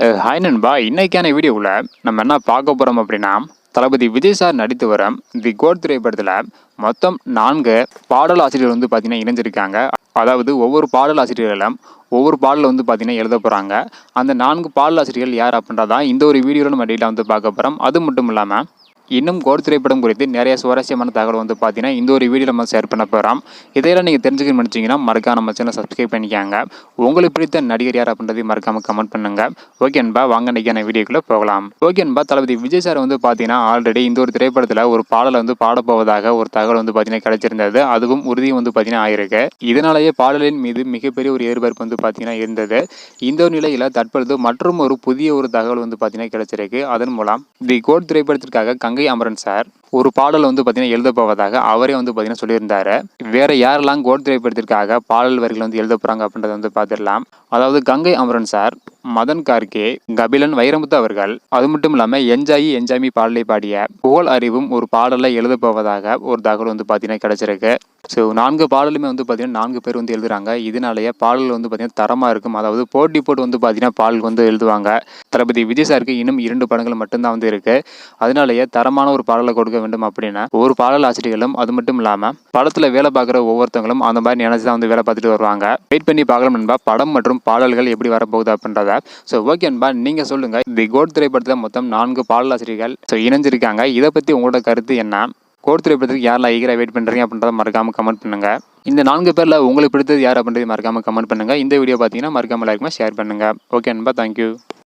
Hi நண்பா, இன்னைக்கான வீடியோவில் நம்ம என்ன பார்க்க போகிறோம் அப்படின்னா, தளபதி விஜய் சார் நடித்து வரும் தி கோட் திரைப்படத்தில் மொத்தம் 4 பாடல் ஆசிரியர்கள் வந்து பார்த்தீங்கன்னா இணைஞ்சிருக்காங்க. அதாவது ஒவ்வொரு பாடல் ஆசிரியர்களும் ஒவ்வொரு பாடல் வந்து பார்த்தீங்கன்னா எழுத போகிறாங்க. அந்த 4 பாடல் ஆசிரியர்கள் யார் அப்படின்றதான் இந்த ஒரு வீடியோவில் நம்ம டீட்டெயிலாக வந்து பார்க்க போகிறோம். அது மட்டும் இல்லாமல் இன்னும் கோட் திரைப்படம் குறித்து நிறைய சுவாரஸ்யமான தகவல் வந்து பார்த்தீங்கன்னா இந்த ஒரு வீடியோ நம்ம ஷேர் பண்ண போகிறோம். இதையெல்லாம் நீங்கள் தெரிஞ்சுக்கணும்னு நினச்சிங்கன்னா மறக்காம நம்ம சேனலை சப்ஸ்கிரைப் பண்ணிக்காங்க. உங்களுக்கு பிடித்த நடிகர் யார் அப்படின்றதையும் மறக்காமல் கமெண்ட் பண்ணுங்க. ஓகே அன்பா, வாங்க இன்றைக்கான வீடியோக்குள்ளே போகலாம். ஓகே அன்பா, தளபதி விஜய் சார் வந்து பார்த்தீங்கன்னா ஆல்ரெடி இந்த ஒரு திரைப்படத்தில் ஒரு பாடலை வந்து பாடப்போவதாக ஒரு தகவல் வந்து பார்த்தீங்கன்னா கிடைச்சிருந்தது. அதுவும் உறுதியும் வந்து பார்த்தீங்கன்னா ஆயிருக்கு. இதனாலேயே பாடலின் மீது மிகப்பெரிய ஒரு எதிர்பார்ப்பு வந்து பார்த்தீங்கன்னா இருந்தது. இந்த ஒரு நிலையில் தற்பொழுது மற்றும் ஒரு புதிய ஒரு தகவல் வந்து பார்த்தீங்கன்னா கிடைச்சிருக்கு. அதன் மூலம் தி கோட் திரைப்படத்திற்காக கங்கை அமரன் சார் ஒரு பாடல் வந்து பார்த்தீங்கன்னா எழுத போவதாக அவரே வந்து பார்த்தீங்கன்னா சொல்லியிருந்தாரு. வேற யாரெல்லாம் கோட் திரைப்படத்திற்காக பாடல் வரிகள் வந்து எழுத போறாங்க அப்படின்றத வந்து பார்த்துடலாம். அதாவது கங்கை அமரன் சார், மதன் கார்கே, கபிலன் வைரமுத்து அவர்கள், அது மட்டும் இல்லாமல் என்ஜாயி என்ஜாமி பாடலை பாடிய புகழ் அறிவும் ஒரு பாடலை எழுத போவதாக ஒரு தகவல் வந்து பார்த்தீங்கன்னா கிடைச்சிருக்கு. ஸோ 4 பாடலுமே வந்து பார்த்தீங்கன்னா 4 பேர் வந்து எழுதுறாங்க. இதனாலேயே பாடல் வந்து பார்த்தீங்கன்னா தரமாக இருக்கும். அதாவது போட்டி போட்டு வந்து பார்த்தீங்கன்னா பாடல் வந்து எழுதுவாங்க. தளபதி விஜய் சாருக்கு இன்னும் 2 படங்கள் மட்டும்தான் வந்து இருக்கு. அதனாலேயே தரமான ஒரு பாடலை கொடுக்க வேண்டும் அப்படின்னா ஒரு பாடல் ஆசிரியர்களும் அது மட்டும் இல்லாமல் படத்தில் வேலை பார்க்குற ஒவ்வொருத்தவங்களும் அந்த மாதிரி நினைச்சு தான் வந்து வேலை பார்த்துட்டு வருவாங்க. வெயிட் பண்ணி பார்க்கலாம் நண்பா, படம் மற்றும் பாடல்கள் எப்படி வரப்போகுது அப்படின்றத. ஸோ ஓகே நண்பா, நீங்கள் சொல்லுங்கள், தி கோட் திரைப்படத்தில் மொத்தம் 4 பாடல் ஆசிரியர்கள் இணைஞ்சிருக்காங்க. இதை பற்றி உங்களோட கருத்து என்ன? கோட் திரைப்படத்துக்கு யாரெல்லாம் ஈகராக வெயிட் பண்ணுறீங்க அப்படின்றத மறக்காமல் கமெண்ட் பண்ணுங்கள். இந்த 4 பேரில் உங்களுக்கு பிடித்தது யார் அப்படின்றது மறக்காமல் கமெண்ட் பண்ணுங்கள். இந்த வீடியோ பார்த்தீங்கன்னா மறக்காமல் எல்லாருக்குமே ஷேர் பண்ணுங்கள். ஓகே நண்பா, தேங்க்யூ.